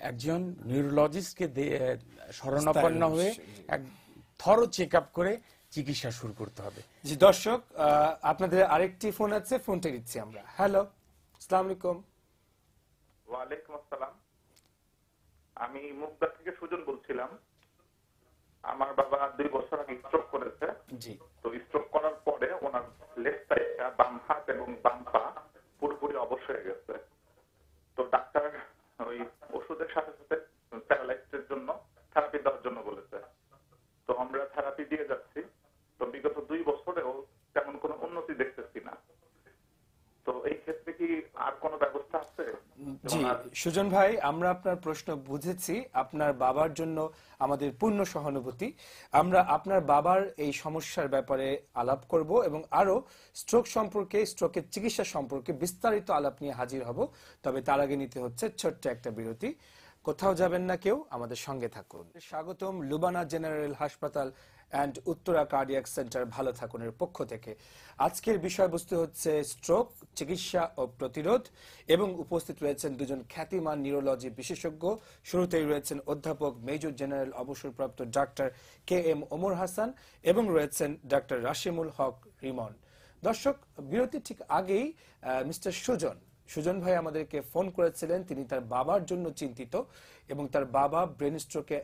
একজন নিউরোলজিস্টকে শরণাপন্ন হয়ে এক থরো চেক আপ করে চিকিৎসা শুরু করতে হবে। জি দর্শক, আপনাদের আরেকটি ফোন আছে, ফোনটা নিচ্ছি আমরা। হ্যালো, আসসালামু আলাইকুম। ওয়ালাইকুম আসসালাম। আমি মুগদা থেকে সুজন বলছিলাম। আমার বাবা 2 বছর আগে স্ট্রোক করেছে। জি। তো স্ট্রোক করার পরে ওনার লেফট সাইডটা, বাম হাত এবং বাম পা পুরোপুরি অবশ হয়ে গেছে। তো ডাক্তার ওই ওষুধের সাথে সাথে প্যারালাইসিসের জন্য থেরাপি দেওয়ার জন্য বলেছে। তো আমরা থেরাপি দিয়ে যাচ্ছি। তো বিগত 2 বছরেও তেমন কোনো উন্নতি দেখতেছি না। তো এই ক্ষেত্রে কি আর কোনো ব্যবস্থা আছে? জি সুজন ভাই, আমরা আপনার প্রশ্ন বুঝেছি। আপনার বাবার জন্য আমাদের পূর্ণ সহানুভূতি। আমরা আপনার বাবার এই সমস্যার ব্যাপারে আলাপ করব এবং আরো স্ট্রোক সম্পর্কে, স্ট্রোকের চিকিৎসা সম্পর্কে বিস্তারিত আলাপ নিয়ে হাজির হব। তবে তার আগে নিতে হচ্ছে ছোট্ট একটা বিরতি। কোথাও যাবেন না কেউ, আমাদের সঙ্গে থাকুন। স্বাগতম লুবানা জেনারেল হাসপাতাল অ্যান্ড উত্তরা কার্ডিয়াক সেন্টার ভালো থাকুনের পক্ষ থেকে। আজকের বিষয়বস্তু হচ্ছে স্ট্রোক চিকিৎসা ও প্রতিরোধ, এবং উপস্থিত রয়েছেন দুজন খ্যাতিমান নিউরোলজি বিশেষজ্ঞ। শুরুতেই রয়েছেন অধ্যাপক মেজর জেনারেল অবসরপ্রাপ্ত ডাক্তার KM ওমর হাসান এবং রয়েছেন ডাক্তার রাশিমুল হক রিমন। দর্শক, বিরতি ঠিক আগেই মিস্টার সুজন ভাই আমাদেরকে ফোন করেছিলেন। তিনি তার বাবার জন্য চিন্তিত এবং তার বাবা ব্রেন স্ট্রোকে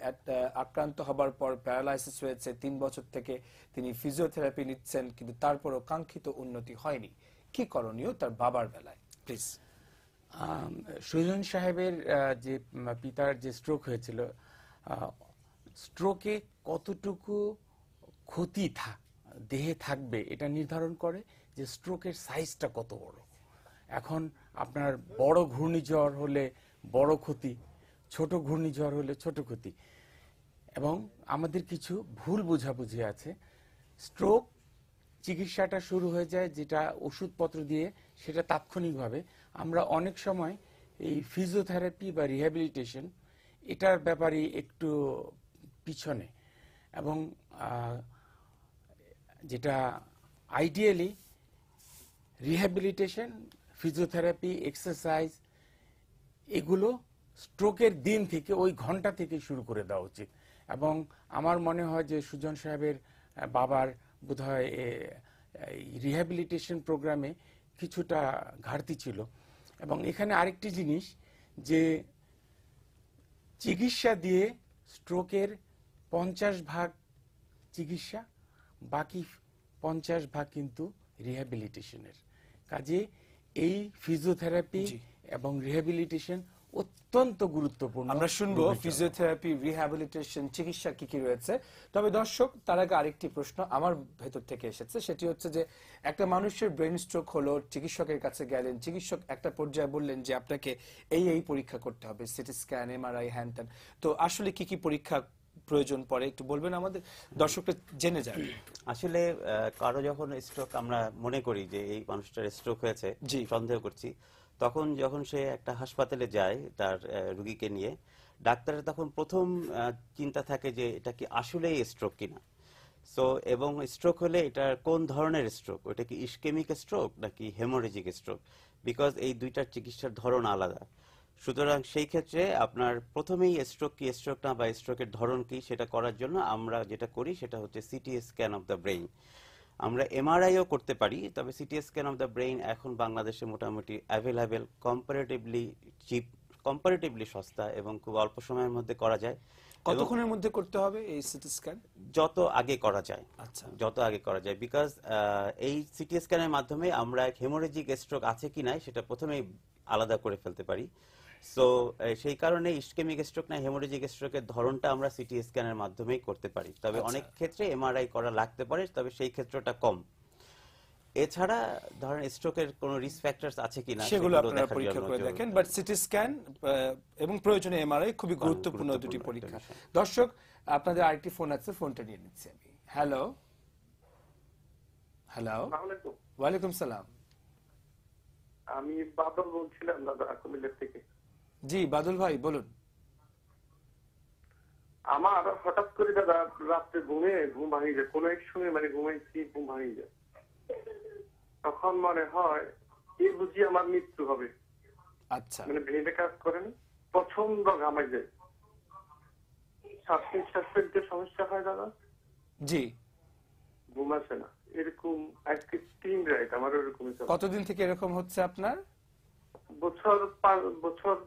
আক্রান্ত হবার পর প্যারালাইসিস হয়েছে। 3 বছর থেকে তিনি ফিজিওথেরাপি নিচ্ছেন, কিন্তু তারপরও কাঙ্ক্ষিত উন্নতি হয়নি। কি করণীয় তার বাবার বেলায়, প্লিজ? সুজন সাহেবের যে পিতার যে স্ট্রোক হয়েছিল, স্ট্রোকে কতটুকু ক্ষতি দেহে থাকবে এটা নির্ধারণ করে যে স্ট্রোকের সাইজটা কত বড়। এখন আপনার বড় ঘূর্ণিঝড় হলে বড় ক্ষতি, ছোট ঘূর্ণিঝড় হলে ছোট ক্ষতি, এবং আমাদের কিছু ভুল বোঝাবুঝি আছে। স্ট্রোক চিকিৎসাটা শুরু হয়ে যায় যেটা ওষুধপত্র দিয়ে, সেটা তাৎক্ষণিকভাবে। আমরা অনেক সময় এই ফিজিওথেরাপি বা রিহ্যাবিলিটেশন এটার ব্যাপারে একটু পিছনে, এবং যেটা আইডিয়ালি রিহ্যাবিলিটেশন, ফিজিওথেরাপি, এক্সারসাইজ এগুলো স্ট্রোকের দিন থেকে, ওই ঘন্টা থেকে শুরু করে দেওয়া উচিত। এবং আমার মনে হয় যে সুজন সাহেবের বাবার বোধহয় রিহ্যাবিলিটেশন প্রোগ্রামে কিছুটা ঘাটতি ছিল। এবং এখানে আরেকটি জিনিস, যে চিকিৎসা দিয়ে স্ট্রোকের 50% চিকিৎসা, বাকি 50% কিন্তু রিহ্যাবিলিটেশনের কাজে। এই ফিজিওথেরাপি এবং রিহ্যাবিলিটেশন অত্যন্ত গুরুত্বপূর্ণ। আমরা শুনবো ফিজিওথেরাপি, রিহ্যাবিলিটেশন, চিকিৎসা কি কি রয়েছে। তবে দর্শক, তার আগে আরেকটি প্রশ্ন আমার ভেতর থেকে এসেছে। সেটি হচ্ছে যে একটা মানুষের ব্রেন স্ট্রোক হলো, চিকিৎসকের কাছে গেলেন, চিকিৎসক একটা পর্যায়ে বললেন যে আপনাকে এই পরীক্ষা করতে হবে, সিটি স্ক্যান, MRI, হ্যান ত্যান। তো আসলে কি কি পরীক্ষা প্রয়োজন পড়ে একটু বলবেন আমাদের, দর্শকরা জেনে যায়। আসলে কারো যখন স্ট্রোক, আমরা মনে করি যে এই মানুষটার স্ট্রোক হয়েছে, সন্দেহ করছি, তখন যখন সে একটা হাসপাতালে যায় তার রুগীকে নিয়ে, ডাক্তারের তখন প্রথম চিন্তা থাকে যে এটা কি আসলেই স্ট্রোক কিনা। সো এবং স্ট্রোক হলে এটা কোন ধরনের স্ট্রোক, ওটা কি ইসকেমিক স্ট্রোক নাকি হেমোরেজিক স্ট্রোক, বিকজ এই দুইটার চিকিৎসার ধরন আলাদা। সুতরাং সেই ক্ষেত্রে আপনার প্রথমেই স্ট্রোক কি স্ট্রোক না, বা স্ট্রোকের ধরন কি, সেটা করার জন্য আমরা যেটা করি সেটা হচ্ছে CT scan of the brain. আমরা MRIও করতে পারি, তবে CT scan of the brain এখন বাংলাদেশে মোটামুটি অ্যাভেলেবেল, কম্পারেটিভলি চিপ কম্পারেটিভলি সস্তা এবং খুব অল্প সময়ের মধ্যে করা যায় এবং কতক্ষণের মধ্যে করতে হবে এই সিটি স্ক্যান? যত আগে করা যায়, আচ্ছা, যত আগে করা যায়, বিকজ এই সিটি স্ক্যানের মাধ্যমে আমরা হেমোরেজিক স্ট্রোক আছে কি নাই সেটা প্রথমেই আলাদা করে ফেলতে পারি। সো সেই কারণে ইসকেমিক স্ট্রোক না হেমোরেজিক স্ট্রোকের ধরনটা আমরা সিটি স্ক্যানের মাধ্যমেই করতে পারি। তবে আচ্ছা। অনেক ক্ষেত্রে এমআরআই করা লাগতে পারে, তবে সেই ক্ষেত্রটা কম। এছাড়া ধরেন স্ট্রোকের কোনো রিস্ক ফ্যাক্টরস আছে কিনা সেগুলো আপনারা দেখার পরীক্ষা জন্য করে জরুরি। দেখেন, বাট সিটি স্ক্যান এবং প্রয়োজনে এমআরআই খুবই গুরুত্বপূর্ণ দুটি গুরুত্বপূর্ণ পরীক্ষা। একটা বিষয়। দর্শক, আপনাদের আরেকটি ফোন আছে, ফোনটা নিয়ে নিচ্ছি আমি। হ্যালো, হ্যালো, আসসালামু আলাইকুম। ওয়ালাইকুম সালাম। আমি বাদল বলছিলাম দাদা, কুমিল্লা থেকে। জি বাদল ভাই বলুন। আমার হঠাৎ করে দাদা রাত্রে ঘুম ভাঙিয়ে যায়, কোনো এক সময় মানে ঘুমাইছি ঘুম ভাঙিয়ে যায়, তখন মনে হয় এই বুঝি আমার মৃত্যু হবে। আচ্ছা, মানে ভেবে কাজ করেন, প্রচন্ড ঘামাই যায়, শ্বাস নিঃশ্বাস ফেলতে সমস্যা হয় দাদা, জি। ঘুম আসে না। এরকম আজকে 3 রাত আমার এরকমই চলে। কতদিন থেকে এরকম হচ্ছে আপনার? বছর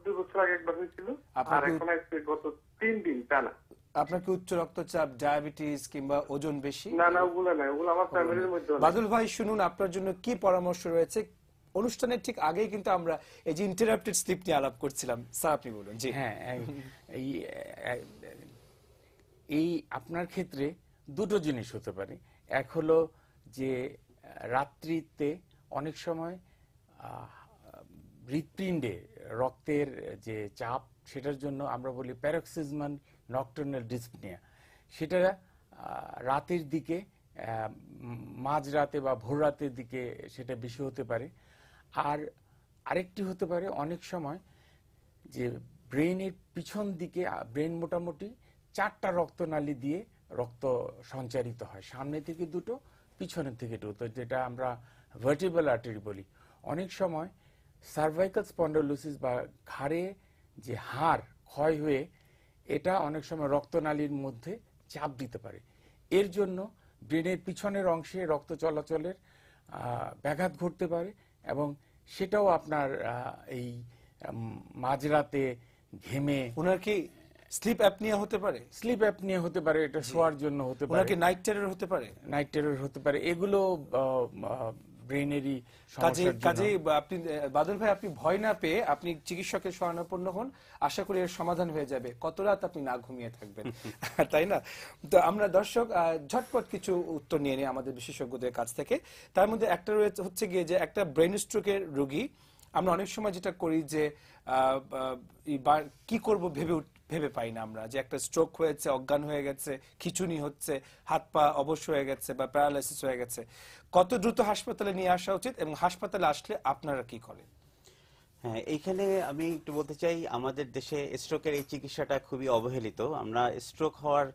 2 বছর আগে একবার হয়েছিল, আপনার আর কি- এখন আজকে গত 3 দিন টানা। আপনার কি উচ্চ রক্তচাপ, ডায়াবেটিস কিংবা ওজন বেশি? না না, ওগুলো নাই, ওগুলো আমার ফ্যামিলির মধ্যে নাই। বাদল ভাই শুনুন, আপনার জন্য কি পরামর্শ রয়েছে। অনুষ্ঠানের ঠিক আগেই কিন্তু আমরা এই যে ইন্টারাপ্টেড স্লিপ নিয়ে আলাপ করছিলাম। স্যার আপনি বলুন। জি হ্যাঁ, এই এই আপনার ক্ষেত্রে দুটো জিনিস হতে পারে। এক হলো যে রাত্রিতে অনেক সময় হৃৎপিণ্ডে রক্তের যে চাপ, সেটার জন্য আমরা বলি প্যারক্সিজমাল নকটার্নাল ডিসপনিয়া, সেটা রাতের দিকে মাঝরাতে বা ভোর রাতের দিকে সেটা বেশি হতে পারে। আর আরেকটি হতে পারে অনেক সময় যে ব্রেনের পিছন দিকে, ব্রেন মোটামুটি 4টা রক্তনালী দিয়ে রক্ত সঞ্চারিত হয়, সামনে থেকে 2টো, পিছনের থেকে 2টো, যেটা আমরা ভার্টিব্রাল আর্টারি বলি। অনেক সময় সার্ভাইকাল স্পন্ডোলিসিস বা ঘাড়ে যে হাড় ক্ষয় হয়ে এটা অনেক সময় রক্তনালীর মধ্যে চাপ দিতে পারে। এর জন্য ব্রেনের পিছনের অংশে রক্ত চলাচলের ব্যাঘাত ঘটতে পারে এবং সেটাও আপনার এই মাঝরাতে ঘেমে ওনার কি স্লিপ অ্যাপনিয়া হতে পারে? স্লিপ অ্যাপনিয়া হতে পারে, এটা শোয়ার জন্য হতে ওনার পারে, কি নাইট টেরর হতে পারে? নাইট টেরর হতে পারে। এগুলো ব্রেনেরই কাজে সমস্যার কাজে জন্য। আপনি বাদল ভাই, আপনি ভয় না পেয়ে আপনি চিকিৎসকের শরণাপন্ন হন, আশা করি এর সমাধান হয়ে যাবে। কত রাত আপনি না ঘুমিয়ে থাকবেন, তাই না? তো আমরা দর্শক ঝটপট কিছু উত্তর নিয়ে নিই আমাদের বিশেষজ্ঞদের কাছ থেকে। তার মধ্যে একটা রয়েছে হচ্ছে গিয়ে যে একটা ব্রেন স্ট্রোকের রোগী, আমরা অনেক সময় যেটা করি যে কি করব ভেবে পাই না আমরা, যে একটা স্ট্রোক হয়েছে, অজ্ঞান হয়ে গেছে, খিঁচুনি হচ্ছে, হাত পা অবশ হয়ে গেছে বা প্যারালাইসিস হয়ে গেছে। কত দ্রুত হাসপাতালে নিয়ে আসা উচিত এবং হাসপাতালে আসলে আপনারা কি করেন? হ্যাঁ, এইখানে আমি একটু বলতে চাই, আমাদের দেশে স্ট্রোকের এই চিকিৎসাটা খুবই অবহেলিত। আমরা স্ট্রোক হওয়ার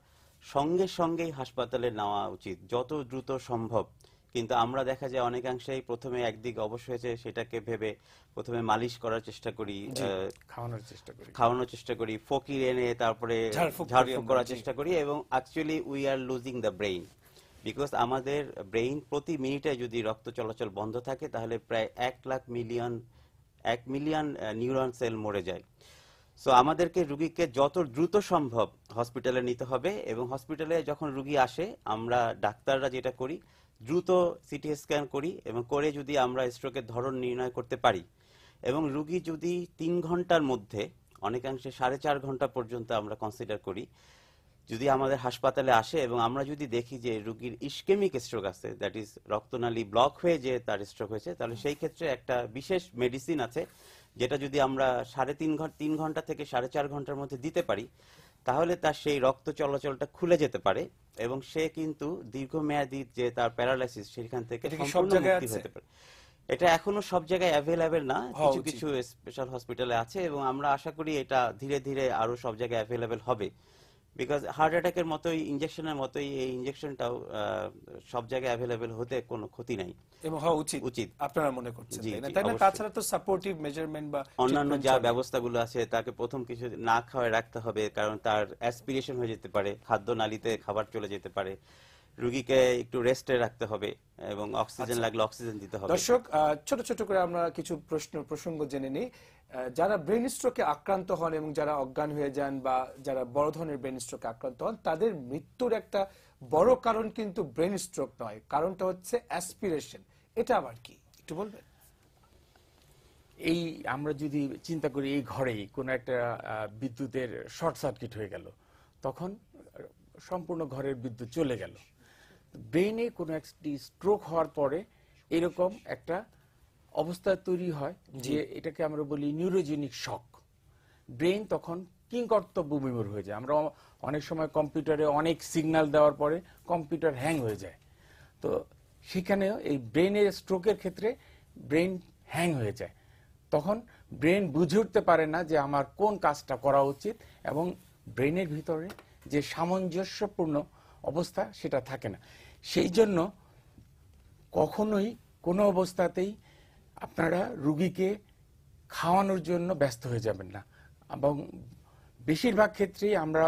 সঙ্গে সঙ্গেই হাসপাতালে নেওয়া উচিত, যত দ্রুত সম্ভব। কিন্তু আমরা দেখা যায় অনেকাংশেই প্রথমে একদিক অবশ হয়েছে সেটাকে ভেবে প্রথমে মালিশ করার চেষ্টা করি, খাওয়ানোর চেষ্টা করি, ফকির এনে তারপরে ঝাড়ফুঁক করার চেষ্টা করি, এবং actually we are losing the brain. Because আমাদের ব্রেইন প্রতি মিনিটে যদি রক্ত চলাচল বন্ধ থাকে তাহলে প্রায় 1 মিলিয়ন নিউরন সেল মরে যায়। সো আমাদেরকে রুগীকে যত দ্রুত সম্ভব হসপিটালে নিতে হবে, এবং হসপিটালে যখন রুগী আসে আমরা ডাক্তাররা যেটা করি, দ্রুত সিটি স্ক্যান করি, এবং করে যদি আমরা স্ট্রোকের ধরন নির্ণয় করতে পারি, এবং রুগী যদি 3 ঘন্টার মধ্যে, অনেকাংশে 4.5 ঘন্টা পর্যন্ত আমরা কনসিডার করি, যদি আমাদের হাসপাতালে আসে এবং আমরা যদি দেখি যে রুগীর ইসকেমিক স্ট্রোক আছে, দ্যাট ইজ রক্তনালী ব্লক হয়ে যে তার স্ট্রোক হয়েছে, তাহলে সেই ক্ষেত্রে একটা বিশেষ মেডিসিন আছে যেটা যদি আমরা 3 ঘন্টা থেকে 4.5 ঘন্টার মধ্যে দিতে পারি, তাহলে তার সেই রক্ত চলাচলটা খুলে যেতে পারে এবং সে কিন্তু দীর্ঘমেয়াদী যে তার প্যারালাইসিস সেখান থেকে সম্পূর্ণ মুক্তি হতে পারে। এটা এখনো সব জায়গায় অ্যাভেলেবেল না, কিছু কিছু স্পেশাল হসপিটালে আছে, এবং আমরা আশা করি এটা ধীরে ধীরে আরো সব জায়গায় অ্যাভেলেবেল হবে। বিকজ হার্ট অ্যাটাকের মতোই, ইনজেকশনের মতোই এই ইনজেকশনটাও সব জায়গায় অ্যাভেলেবেল হতে কোনো ক্ষতি নাই এবং হওয়া উচিত আপনারা মনে করছেন, তাই না? তাছাড়া তো সাপোর্টিভ মেজারমেন্ট বা অন্যান্য যা ব্যবস্থাগুলো আছে, তাকে প্রথম কিছু না খাওয়ায় রাখতে হবে, কারণ তার অ্যাসপিরেশন হয়ে যেতে পারে, খাদ্য নালীতে খাবার চলে যেতে পারে, রুগীকে একটু রেস্টে রাখতে হবে এবং অক্সিজেন লাগলে অক্সিজেন দিতে হবে। দর্শক, ছোট ছোট করে আমরা কিছু প্রসঙ্গ জেনে নিই। যারা ব্রেন স্ট্রোকে আক্রান্ত হন এবং যারা অজ্ঞান হয়ে যান বা যারা বড় ধরনের ব্রেন স্ট্রোকে আক্রান্ত হন, তাদের মৃত্যুর একটা বড় কারণ কিন্তু ব্রেন স্ট্রোক নয়, কারণটা হচ্ছে অ্যাসপিরেশন। এটা আবার কি একটু বলবেন? এই আমরা যদি চিন্তা করি, এই ঘরেই কোনো একটা বিদ্যুতের শর্ট সার্কিট হয়ে গেল, তখন সম্পূর্ণ ঘরের বিদ্যুৎ চলে গেল। ব্রেনে কোনো একটি স্ট্রোক হওয়ার পরে এরকম একটা অবস্থা তৈরি হয় যে এটাকে আমরা বলি নিউরোজেনিক শক। ব্রেন তখন কিংকর্তব্য বিমূঢ় হয়ে যায়। আমরা অনেক সময় কম্পিউটারে অনেক সিগন্যাল দেওয়ার পরে কম্পিউটার হ্যাং হয়ে যায়। তো সেখানেও এই ব্রেনের স্ট্রোকের ক্ষেত্রে ব্রেন হ্যাং হয়ে যায়। তখন ব্রেন বুঝে উঠতে পারে না যে আমার কোন কাজটা করা উচিত, এবং ব্রেনের ভিতরে যে সামঞ্জস্যপূর্ণ অবস্থা সেটা থাকে না। সেই জন্য কখনোই কোনো অবস্থাতেই আপনারা রুগীকে খাওয়ানোর জন্য ব্যস্ত হয়ে যাবেন না। এবং বেশিরভাগ ক্ষেত্রেই আমরা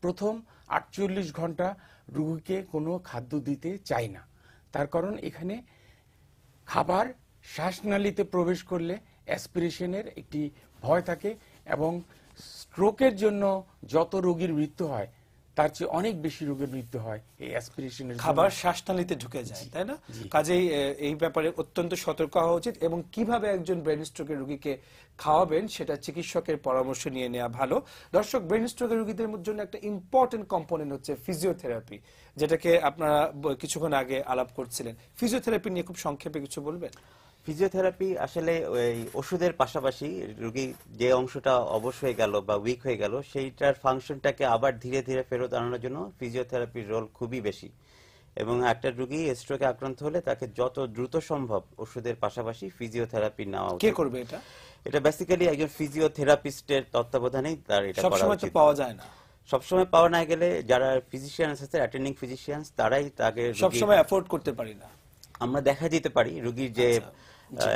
প্রথম 48 ঘন্টা রুগীকে কোনো খাদ্য দিতে চাই না। তার কারণ এখানে খাবার শ্বাসনালীতে প্রবেশ করলে অ্যাসপিরেশনের একটি ভয় থাকে, এবং স্ট্রোকের জন্য যত রোগীর মৃত্যু হয় তার চেয়ে অনেক বেশি রোগের মৃত্যু হয় এই অ্যাসপিরেশনের জন্য। খাবার শ্বাসনালীতে ঢুকে যায়, তাই না? কাজেই এই ব্যাপারে অত্যন্ত সতর্ক হওয়া উচিত, এবং কিভাবে একজন ব্রেন স্ট্রোকের রোগীকে খাওয়াবেন সেটা চিকিৎসকের পরামর্শ নিয়ে নেওয়া ভালো। দর্শক, ব্রেন স্ট্রোকের রোগীদের জন্য একটা ইম্পর্টেন্ট কম্পোনেন্ট হচ্ছে ফিজিওথেরাপি, যেটাকে আপনারা কিছুক্ষণ আগে আলাপ করছিলেন। ফিজিওথেরাপি নিয়ে খুব সংক্ষেপে কিছু বলবেন? ফিজিওথেরাপি আসলে ওই ওষুধের পাশাপাশি রোগী যে অংশটা অবশ হয়ে গেল বা উইক হয়ে গেল, সেইটার ফাংশনটাকে আবার ধীরে ধীরে ফেরত আনানোর জন্য ফিজিওথেরাপির রোল খুবই বেশি। এবং একটা রোগী স্ট্রোকে আক্রান্ত হলে তাকে যত দ্রুত সম্ভব ওষুধের পাশাপাশি ফিজিওথেরাপি নেওয়া উচিত। কে করবে এটা? এটা বেসিক্যালি একজন ফিজিওথেরাপিস্টের তত্ত্বাবধানেই তার এটা করা সবসময় তো উচিত। পাওয়া যায় না। সবসময় পাওয়া না গেলে যারা ফিজিশিয়ানস আছে, অ্যাটেন্ডিং ফিজিশিয়ানস, তারাই তাকে সবসময় অ্যাফোর্ড করতে পারি না। আমরা দেখা দিতে পারি রোগীর যে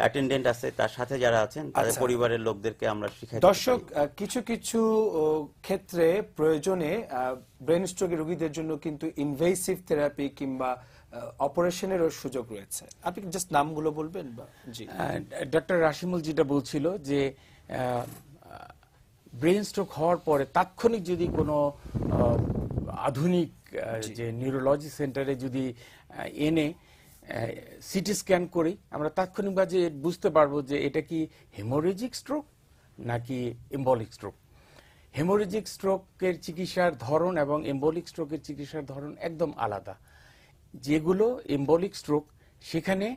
অ্যাটেন্ডেন্ট আছে তার সাথে যারা আছেন তাদের পরিবারের লোকদেরকে আমরা শিখাই। দর্শক, কিছু কিছু ক্ষেত্রে প্রয়োজনে ব্রেন স্ট্রোকের রোগীদের জন্য কিন্তু ইনভেসিভ থেরাপি কিংবা অপারেশনেরও সুযোগ রয়েছে। আপনি জাস্ট নামগুলো বলবেন? জি, ডক্টর রাশিমুল যেটা বলছিল যে ব্রেন স্ট্রোক হওয়ার পরে তাৎক্ষণিক যদি কোনো আধুনিক যে নিউরোলজি সেন্টারে যদি এনে সিটি স্ক্যান করি, আমরা তাৎক্ষণিকভাবে বুঝতে পারবো যে এটা কি হেমোরেজিক স্ট্রোক নাকি এম্বলিক স্ট্রোক। হেমোরেজিক স্ট্রোকের চিকিৎসার ধরন এবং এম্বলিক স্ট্রোকের চিকিৎসার ধরন একদম আলাদা। যেগুলো এম্বলিক স্ট্রোক, সেখানে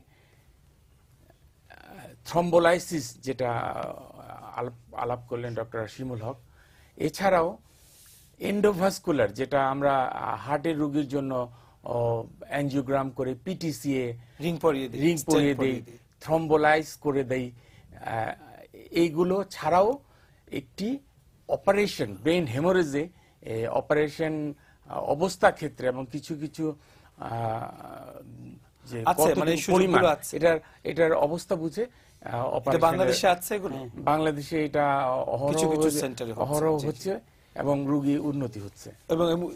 থ্রম্বোলাইসিস যেটা আলাপ করলেন ডক্টর শিমুল হক, এছাড়াও এন্ডোভাস্কুলার যেটা আমরা হার্টের রোগীর জন্য অ্যাঞ্জিওগ্রাম করে পিটিসিএ রিং পরিয়ে দেই, থ্রম্বোলাইজ করে দেই, এইগুলো ছাড়াও একটি অপারেশন ব্রেন হেমোরেজে অপারেশন অবস্থা ক্ষেত্রে এবং কিছু কিছু যে পরিমাণ এটার অবস্থা বুঝে বাংলাদেশে আছে এগুলো। বাংলাদেশে এটা অহরহ হচ্ছে এবং রোগী উন্নতি হচ্ছে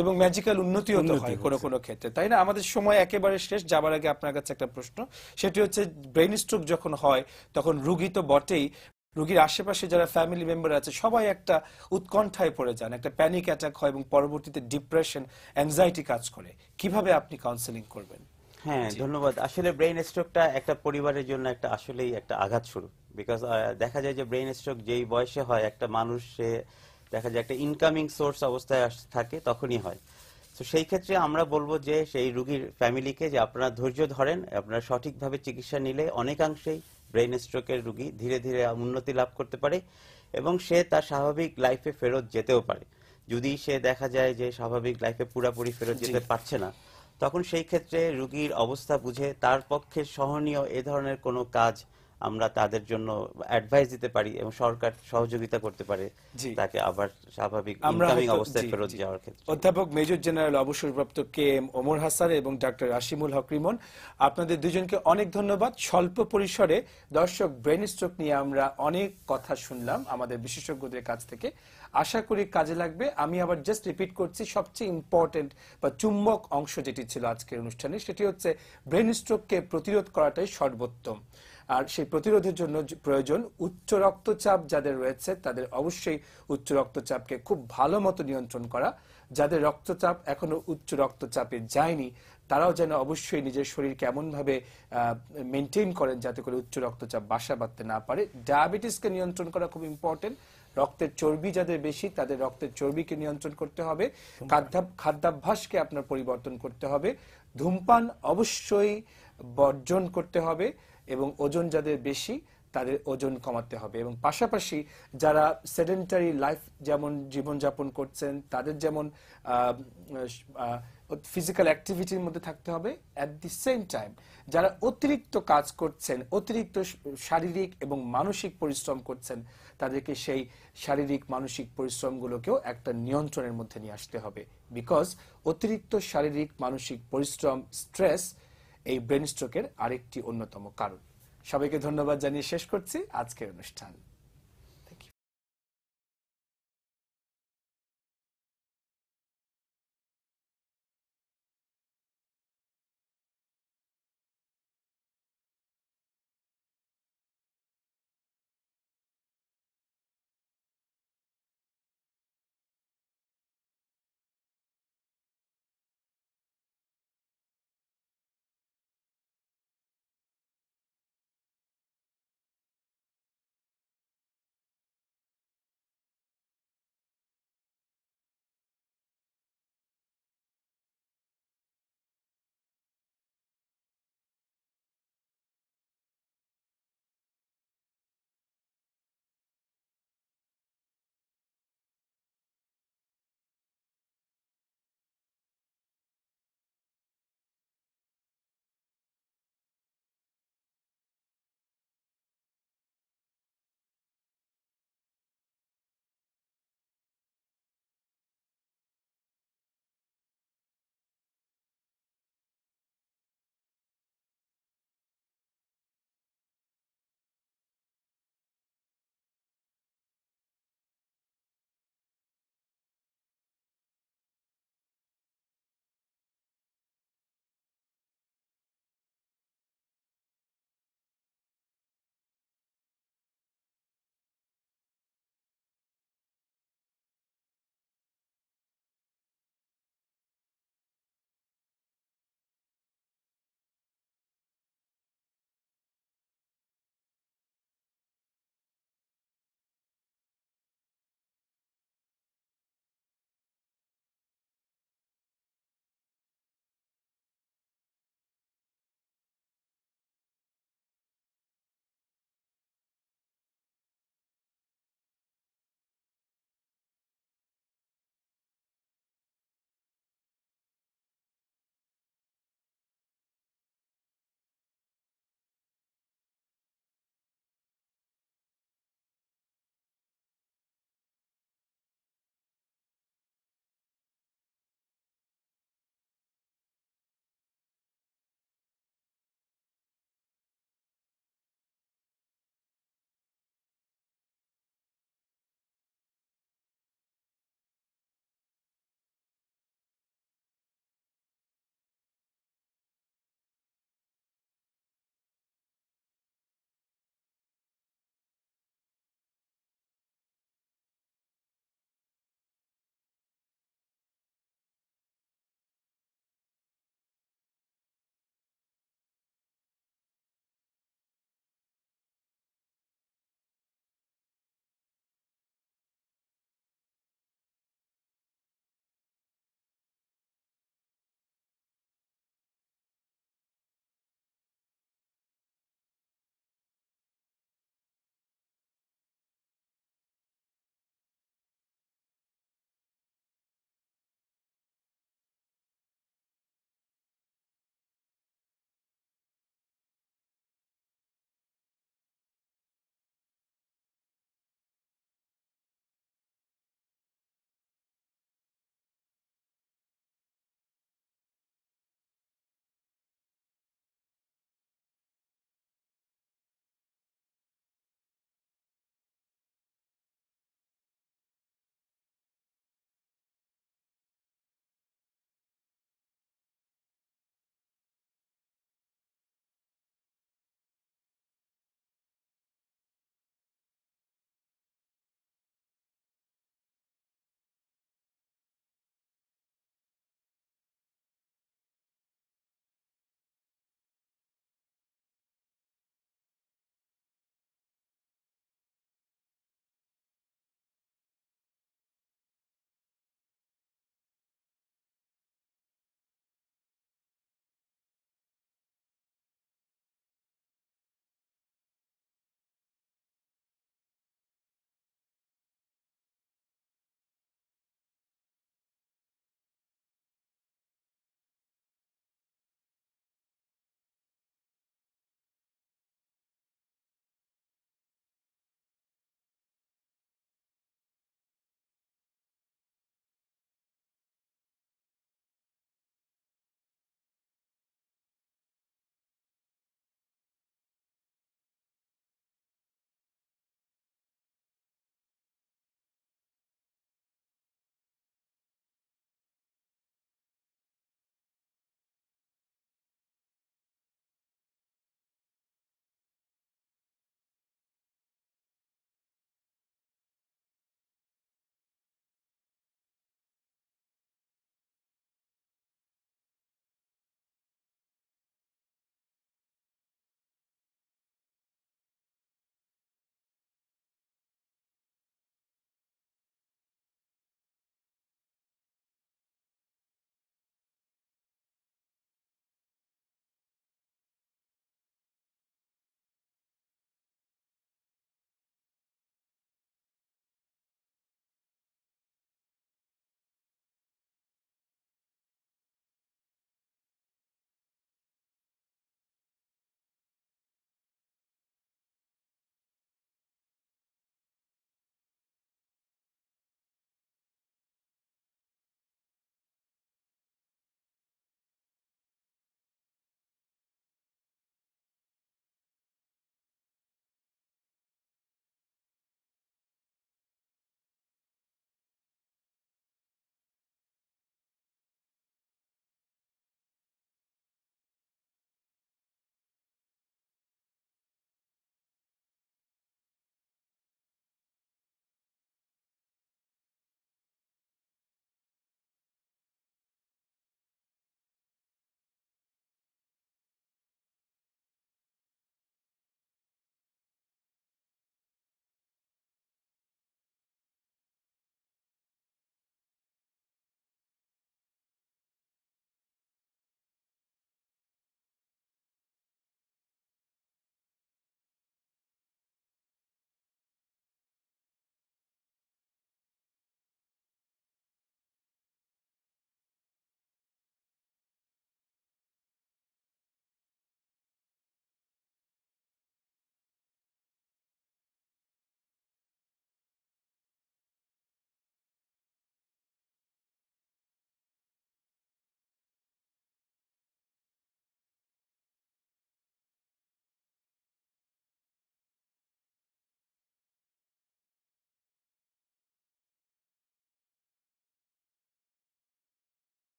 এবং ম্যাজিক্যাল উন্নতিও তো হয় কোনো কোনো ক্ষেত্রে, তাই না? আমাদের সময় একেবারে শেষ। যাবার আগে আপনার কাছে একটা প্রশ্ন, সেটি হচ্ছে ব্রেন স্ট্রোক যখন হয় তখন রোগী তো বটেই, রোগীর আশেপাশে যারা ফ্যামিলি মেম্বার আছে সবাই একটা উৎকণ্ঠায় পড়ে যান, একটা প্যানিক অ্যাটাক হয় এবং পরবর্তীতে ডিপ্রেশন, অ্যাংজাইটি কাজ করে। কিভাবে আপনি কাউন্সেলিং করবেন? হ্যাঁ, ধন্যবাদ। আসলে ব্রেন স্ট্রোকটা একটা পরিবারের জন্য একটা আসলেই একটা আঘাত শুরু। বিকজ দেখা যায় যে ব্রেন স্ট্রোক যেই বয়সে হয় একটা মানুষ, সে দেখা যায় একটা ইনকামিং সোর্স অবস্থায় থাকে, তখনই হয়। তো সেই ক্ষেত্রে আমরা বলবো যে সেই রোগীর ফ্যামিলিকে যে আপনারা ধৈর্য ধরেন, আপনারা সঠিকভাবে চিকিৎসা নিলে অনেকাংশেই ব্রেন স্ট্রোকের রোগী ধীরে ধীরে উন্নতি লাভ করতে পারে এবং সে তার স্বাভাবিক লাইফে ফেরত যেতেও পারে। যদি সে দেখা যায় যে স্বাভাবিক লাইফে পুরোপুরি ফেরত যেতে পারছে না, তখন সেই ক্ষেত্রে রোগীর অবস্থা বুঝে তার পক্ষে সহনীয় এ ধরনের কোনো কাজ আমরা তাদের জন্য অ্যাডভাইস দিতে পারি এবং সরকার সহযোগিতা করতে পারে জি। তাকে আবার স্বাভাবিক আমরা ইনকামিং হয়তো- অবস্থায় জি, ফেরত জি। যাওয়ার ক্ষেত্রে। অধ্যাপক মেজর জেনারেল অবসরপ্রাপ্ত KM ওমর হাসান এবং ডাক্তার আসিমুল হক রিমন, আপনাদের দুজনকে অনেক ধন্যবাদ। স্বল্প পরিসরে দর্শক ব্রেন স্ট্রোক নিয়ে আমরা অনেক কথা শুনলাম আমাদের বিশেষজ্ঞদের কাছ থেকে, আশা করি কাজে লাগবে। আমি আবার জাস্ট রিপিট করছি, সবচেয়ে ইম্পর্টেন্ট বা চুম্বক অংশ যেটি ছিল আজকের অনুষ্ঠানে, সেটি হচ্ছে ব্রেন স্ট্রোককে প্রতিরোধ করাটাই সর্বোত্তম। আর সেই প্রতিরোধের জন্য প্রয়োজন উচ্চ রক্তচাপ যাদের রয়েছে তাদের অবশ্যই উচ্চ রক্তচাপকে খুব ভালো মতো নিয়ন্ত্রণ করা। যাদের রক্তচাপ এখনো উচ্চ রক্তচাপে যায়নি তারাও যেন অবশ্যই নিজের শরীরকে এমনভাবে মেনটেন করেন যাতে করে উচ্চ রক্তচাপ বাসা বাঁধতে না পারে। ডায়াবেটিসকে নিয়ন্ত্রণ করা খুব ইম্পর্টেন্ট। রক্তের চর্বি যাদের বেশি তাদের রক্তের চর্বিকে নিয়ন্ত্রণ করতে হবে। খাদ্যাভ্যাসকে আপনার পরিবর্তন করতে হবে। ধূমপান অবশ্যই বর্জন করতে হবে এবং ওজন যাদের বেশি তাদের ওজন কমাতে হবে। এবং পাশাপাশি যারা সেডেন্টারি লাইফ যেমন জীবনযাপন করছেন তাদের যেমন ফিজিক্যাল অ্যাক্টিভিটির মধ্যে থাকতে হবে, অ্যাট দি সেম টাইম যারা অতিরিক্ত কাজ করছেন, অতিরিক্ত শারীরিক এবং মানসিক পরিশ্রম করছেন, তাদেরকে সেই শারীরিক মানসিক পরিশ্রমগুলোকেও একটা নিয়ন্ত্রণের মধ্যে নিয়ে আসতে হবে। বিকজ অতিরিক্ত শারীরিক মানসিক পরিশ্রম, স্ট্রেস এই ব্রেন স্ট্রোকের আরেকটি অন্যতম কারণ। সবাইকে ধন্যবাদ জানিয়ে শেষ করছি আজকের অনুষ্ঠান।